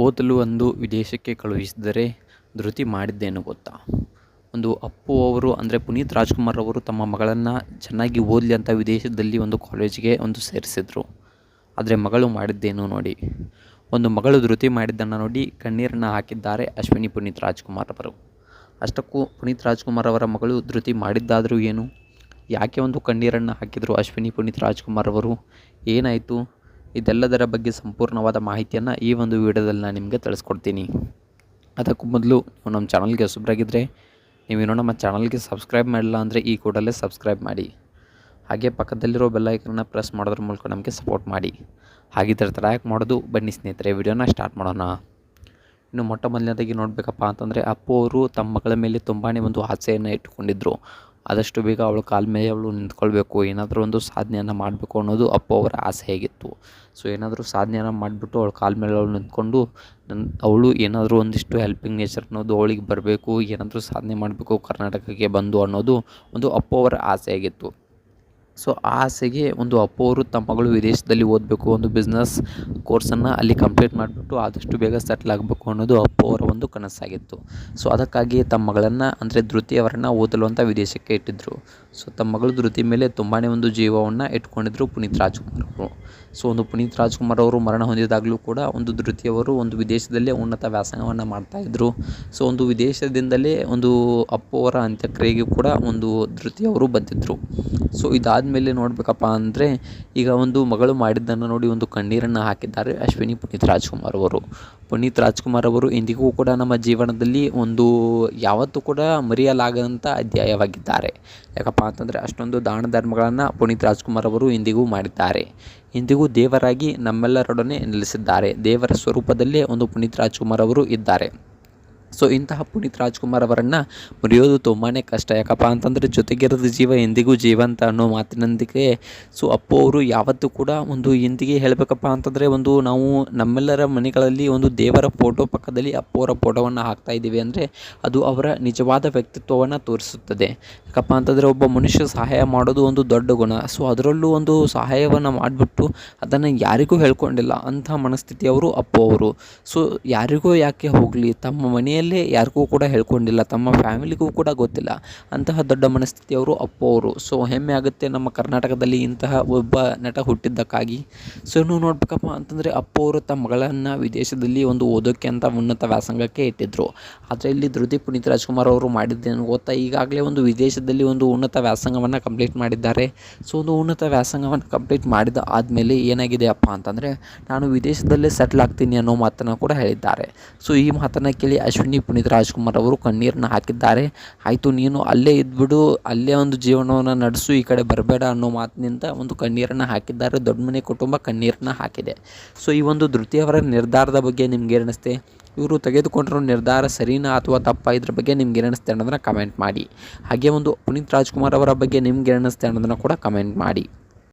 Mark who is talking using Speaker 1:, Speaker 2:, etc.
Speaker 1: ಓದಲು ಒಂದು ವಿದೇಶಕ್ಕೆ ಕಳುಹಿಸಿದರೆ ಧೃತಿ ಮಾಡಿದ್ದೇನು ಗೊತ್ತಾ? ಒಂದು ಅಪ್ಪು ಅವರು ಅಂದರೆ ಪುನೀತ್ ರಾಜ್ಕುಮಾರ್ ಅವರು ತಮ್ಮ ಮಗಳನ್ನು ಚೆನ್ನಾಗಿ ಓದಲಿ ಅಂತ ವಿದೇಶದಲ್ಲಿ ಒಂದು ಕಾಲೇಜಿಗೆ ಸೇರಿಸಿದರು. ಆದರೆ ಮಗಳು ಮಾಡಿದ್ದೇನು ನೋಡಿ. ಒಂದು ಮಗಳು ಧೃತಿ ಮಾಡಿದ್ದನ್ನು ನೋಡಿ ಕಣ್ಣೀರನ್ನು ಹಾಕಿದ್ದಾರೆ ಅಶ್ವಿನಿ ಪುನೀತ್ ರಾಜ್ಕುಮಾರ್ ಅವರು. ಅಷ್ಟಕ್ಕೂ ಪುನೀತ್ ರಾಜ್ಕುಮಾರ್ ಅವರ ಮಗಳು ಧೃತಿ ಮಾಡಿದ್ದಾದರೂ ಏನು, ಯಾಕೆ ಒಂದು ಕಣ್ಣೀರನ್ನು ಹಾಕಿದರು ಅಶ್ವಿನಿ ಪುನೀತ್ ರಾಜ್ಕುಮಾರ್ ಅವರು, ಏನಾಯಿತು, ಇದೆಲ್ಲದರ ಬಗ್ಗೆ ಸಂಪೂರ್ಣವಾದ ಮಾಹಿತಿಯನ್ನು ಈ ಒಂದು ವಿಡಿಯೋದಲ್ಲಿ ನಾನು ನಿಮಗೆ ತಿಳಿಸ್ಕೊಡ್ತೀನಿ. ಅದಕ್ಕೂ ಮೊದಲು ನೀವು ನಮ್ಮ ಚಾನಲ್ಗೆ ಹೊಸಬರಾಗಿದ್ದರೆ ನೀವೇನೋ ನಮ್ಮ ಚಾನಲ್ಗೆ ಸಬ್ಸ್ಕ್ರೈಬ್ ಮಾಡಿಲ್ಲ ಅಂದರೆ ಈ ಕೂಡಲೇ ಸಬ್ಸ್ಕ್ರೈಬ್ ಮಾಡಿ. ಹಾಗೆ ಪಕ್ಕದಲ್ಲಿರೋ ಬೆಲ್ಲೈಕನ್ನ ಪ್ರೆಸ್ ಮಾಡೋದ್ರ ಮೂಲಕ ನಮಗೆ ಸಪೋರ್ಟ್ ಮಾಡಿ. ಹಾಗಿದ್ದರೆ ತಡ ಯಾಕೆ ಮಾಡೋದು, ಬನ್ನಿ ಸ್ನೇಹಿತರೆ ವಿಡಿಯೋನ ಸ್ಟಾರ್ಟ್ ಮಾಡೋಣ. ಇನ್ನು ಮೊಟ್ಟ ಮೊದಲನೇದಾಗಿ ನೋಡಬೇಕಪ್ಪ ಅಂತಂದರೆ ಅಪ್ಪು ಅವರು ತಮ್ಮ ಮಗಳ ಮೇಲೆ ತುಂಬಾ ಒಂದು ಆಸೆಯನ್ನು ಇಟ್ಟುಕೊಂಡಿದ್ದರು. ಆದಷ್ಟು ಬೇಗ ಅವಳ ಕಾಲ ಮೇಲೆ ಅವಳು ನಿಂತ್ಕೊಳ್ಬೇಕು, ಏನಾದರೂ ಒಂದು ಸಾಧನೆಯನ್ನು ಮಾಡಬೇಕು ಅನ್ನೋದು ಅಪ್ಪು ಅವರ ಆಸೆ ಹೇಗಿತ್ತು. ಸೊ ಏನಾದರೂ ಸಾಧನೆಯನ್ನು ಮಾಡಿಬಿಟ್ಟು ಅವಳ ಕಾಲ ಮೇಲೆ ಅವಳು ನಿಂತ್ಕೊಂಡು ಅವಳು ಏನಾದರೂ ಒಂದಿಷ್ಟು ಹೆಲ್ಪಿಂಗ್ ನೇಚರ್ ಅನ್ನೋದು ಅವಳಿಗೆ ಬರಬೇಕು, ಏನಾದರೂ ಸಾಧನೆ ಮಾಡಬೇಕು ಕರ್ನಾಟಕಕ್ಕೆ ಬಂದು ಅನ್ನೋದು ಒಂದು ಅಪ್ಪು ಅವರ ಆಸೆ ಆಗಿತ್ತು. ಸೊ ಆ ಆಸೆಗೆ ಒಂದು ಅಪ್ಪು ಅವರು ತಮ್ಮ ಮಗಳು ವಿದೇಶದಲ್ಲಿ ಓದಬೇಕು, ಒಂದು ಬಿಸ್ನೆಸ್ ಕೋರ್ಸನ್ನು ಅಲ್ಲಿ ಕಂಪ್ಲೀಟ್ ಮಾಡಿಬಿಟ್ಟು ಆದಷ್ಟು ಬೇಗ ಸೆಟ್ಲ್ ಆಗಬೇಕು ಅನ್ನೋದು ಅಪ್ಪು ಅವರ ಒಂದು ಕನಸಾಗಿತ್ತು. ಸೊ ಅದಕ್ಕಾಗಿ ತಮ್ಮ ಮಗಳನ್ನು ಅಂದರೆ ಧೃತಿ ಅವರನ್ನು ಓದಲು ಅಂತ ವಿದೇಶಕ್ಕೆ ಇಟ್ಟಿದ್ದರು. ಸೊ ತಮ್ಮ ಮಗಳು ಧೃತಿ ಮೇಲೆ ತುಂಬಾ ಒಂದು ಜೀವವನ್ನು ಇಟ್ಕೊಂಡಿದ್ರು ಪುನೀತ್ ರಾಜ್ಕುಮಾರ್ ಅವರು. ಸೊ ಒಂದು ಪುನೀತ್ ರಾಜ್ಕುಮಾರ್ ಅವರು ಮರಣ ಹೊಂದಿದಾಗಲೂ ಕೂಡ ಒಂದು ಧೃತಿಯವರು ಒಂದು ವಿದೇಶದಲ್ಲೇ ಉನ್ನತ ವ್ಯಾಸಂಗವನ್ನು ಮಾಡ್ತಾಯಿದ್ರು. ಸೊ ಒಂದು ವಿದೇಶದಿಂದಲೇ ಒಂದು ಅಪ್ಪು ಅವರ ಅಂತ್ಯಕ್ರಿಯೆಗೆ ಕೂಡ ಒಂದು ಧೃತಿಯವರು ಬಂದಿದ್ದರು. ಸೊ ಇದಾದಮೇಲೆ ನೋಡಬೇಕಪ್ಪ ಅಂದರೆ ಈಗ ಒಂದು ಮಗಳು ಮಾಡಿದ್ದನ್ನು ನೋಡಿ ಒಂದು ಕಣ್ಣೀರನ್ನು ಹಾಕಿದ್ದಾರೆ ಅಶ್ವಿನಿ ಪುನೀತ್ ರಾಜ್ಕುಮಾರ್ ಅವರು. ಪುನೀತ್ ರಾಜ್ಕುಮಾರ್ ಅವರು ಇಂದಿಗೂ ಕೂಡ ನಮ್ಮ ಜೀವನದಲ್ಲಿ ಒಂದು ಯಾವತ್ತೂ ಕೂಡ ಮರೆಯಲಾಗದಂಥ ಅಧ್ಯಾಯವಾಗಿದ್ದಾರೆ. ಯಾಕಪ್ಪ ಅಂತಂದರೆ ಅಷ್ಟೊಂದು ದಾನ ಧರ್ಮಗಳನ್ನು ಪುನೀತ್ ರಾಜ್ಕುಮಾರ್ ಅವರು ಇಂದಿಗೂ ಮಾಡಿದ್ದಾರೆ. ಇಂದಿಗೂ ದೇವರಾಗಿ ನಮ್ಮೆಲ್ಲರೊಡನೆ ನೆಲೆಸಿದ್ದಾರೆ. ದೇವರ ಸ್ವರೂಪದಲ್ಲೇ ಒಂದು ಪುನೀತ್ ರಾಜ್ಕುಮಾರ್ ಅವರು ಇದ್ದಾರೆ. ಸೊ ಇಂತಹ ಪುನೀತ್ ರಾಜ್ಕುಮಾರ್ ಅವರನ್ನು ಮರೆಯೋದು ತುಂಬಾ ಕಷ್ಟ. ಯಾಕಪ್ಪ ಅಂತಂದರೆ ಜೊತೆಗಿರದ ಜೀವ ಎಂದಿಗೂ ಜೀವಂತ ಅನ್ನೋ ಮಾತಿನೊಂದಿಗೆ ಸೊ ಅಪ್ಪು ಅವರು ಯಾವತ್ತೂ ಕೂಡ ಒಂದು ಇಂದಿಗೆ ಹೇಳಬೇಕಪ್ಪ ಅಂತಂದರೆ ಒಂದು ನಾವು ನಮ್ಮೆಲ್ಲರ ಮನೆಗಳಲ್ಲಿ ಒಂದು ದೇವರ ಫೋಟೋ ಪಕ್ಕದಲ್ಲಿ ಅಪ್ಪು ಅವರ ಫೋಟೋವನ್ನು ಹಾಕ್ತಾಯಿದ್ದೀವಿ ಅಂದರೆ ಅದು ಅವರ ನಿಜವಾದ ವ್ಯಕ್ತಿತ್ವವನ್ನು ತೋರಿಸುತ್ತದೆ. ಯಾಕಪ್ಪ ಅಂತಂದರೆ ಒಬ್ಬ ಮನುಷ್ಯ ಸಹಾಯ ಮಾಡೋದು ಒಂದು ದೊಡ್ಡ ಗುಣ. ಸೊ ಅದರಲ್ಲೂ ಒಂದು ಸಹಾಯವನ್ನು ಮಾಡಿಬಿಟ್ಟು ಅದನ್ನು ಯಾರಿಗೂ ಹೇಳ್ಕೊಂಡಿಲ್ಲ ಅಂಥ ಮನಸ್ಥಿತಿಯವರು ಅಪ್ಪು ಅವರು. ಸೊ ಯಾರಿಗೂ ಯಾಕೆ ಹೋಗಲಿ, ತಮ್ಮ ಮನೆಯಲ್ಲೇ ಯಾರಿಗೂ ಕೂಡ ಹೇಳ್ಕೊಂಡಿಲ್ಲ, ತಮ್ಮ ಫ್ಯಾಮಿಲಿಗೂ ಕೂಡ ಗೊತ್ತಿಲ್ಲ, ಅಂತಹ ದೊಡ್ಡ ಮನಸ್ಥಿತಿಯವರು ಅಪ್ಪು ಅವರು. ಸೊ ಹೆಮ್ಮೆ ಆಗುತ್ತೆ ನಮ್ಮ ಕರ್ನಾಟಕದಲ್ಲಿ ಇಂತಹ ಒಬ್ಬ ನಟ ಹುಟ್ಟಿದ್ದಕ್ಕಾಗಿ. ಸೊ ನೀವು ನೋಡ್ಬೇಕಪ್ಪ ಅಂತಂದರೆ ಅಪ್ಪು ಅವರು ತಮ್ಮ ಮಗಳನ್ನು ವಿದೇಶದಲ್ಲಿ ಒಂದು ಓದೋಕ್ಕೆ ಅಂತ ಉನ್ನತ ವ್ಯಾಸಂಗಕ್ಕೆ ಇಟ್ಟಿದ್ದರು. ಆದರೆ ಇಲ್ಲಿ ಧೃತಿ ಪುನೀತ್ ರಾಜ್ಕುಮಾರ್ ಅವರು ಮಾಡಿದ್ದೇನು ಗೊತ್ತಾ, ಈಗಾಗಲೇ ಒಂದು ವಿದೇಶದಲ್ಲಿ ಒಂದು ಉನ್ನತ ವ್ಯಾಸಂಗವನ್ನು ಕಂಪ್ಲೀಟ್ ಮಾಡಿದ್ದಾರೆ. ಸೊ ಒಂದು ಉನ್ನತ ವ್ಯಾಸಂಗವನ್ನು ಕಂಪ್ಲೀಟ್ ಮಾಡಿದ ಆದಮೇಲೆ ಏನಾಗಿದೆ ಅಪ್ಪ ಅಂತಂದರೆ ನಾನು ವಿದೇಶದಲ್ಲೇ ಸೆಟ್ಲ್ ಆಗ್ತೀನಿ ಅನ್ನೋ ಮಾತನ್ನು ಕೂಡ ಹೇಳಿದ್ದಾರೆ. ಸೊ ಈ ಮಾತನ್ನು ಕೇಳಿ ಅಶ್ವಿನಿ ಪುನೀತ್ ರಾಜ್ಕುಮಾರ್ ಅವರು ಕಣ್ಣೀರನ್ನು ಹಾಕಿದ್ದಾರೆ. ಆಯಿತು ನೀನು ಅಲ್ಲೇ ಇದ್ಬಿಡು, ಅಲ್ಲೇ ಒಂದು ಜೀವನವನ್ನು ನಡೆಸು, ಈ ಕಡೆ ಬರಬೇಡ ಅನ್ನೋ ಮಾತಿನಿಂದ ಒಂದು ಕಣ್ಣೀರನ್ನು ಹಾಕಿದ್ದಾರೆ. ದೊಡ್ಡ ಮನೆ ಕುಟುಂಬ ಕಣ್ಣೀರನ್ನು ಹಾಕಿದೆ. ಸೊ ಈ ಒಂದು ಧೃತಿಯವರ ನಿರ್ಧಾರದ ಬಗ್ಗೆ ನಿಮ್ಗೆ ಏನಿಸುತ್ತೆ, ಇವರು ತೆಗೆದುಕೊಂಡಿರೋ ನಿರ್ಧಾರ ಸರಿನಾ ಅಥವಾ ತಪ್ಪಾ, ಇದ್ರ ಬಗ್ಗೆ ನಿಮ್ಗೆ ಏನಿಸುತ್ತೆ ಅನ್ನೋದನ್ನು ಕಮೆಂಟ್ ಮಾಡಿ. ಹಾಗೆ ಒಂದು ಪುನೀತ್ ರಾಜ್ಕುಮಾರ್ ಅವರ ಬಗ್ಗೆ ನಿಮ್ಗೆ ಏನಿಸುತ್ತೆ ಅನ್ನೋದನ್ನು ಕೂಡ ಕಮೆಂಟ್ ಮಾಡಿ.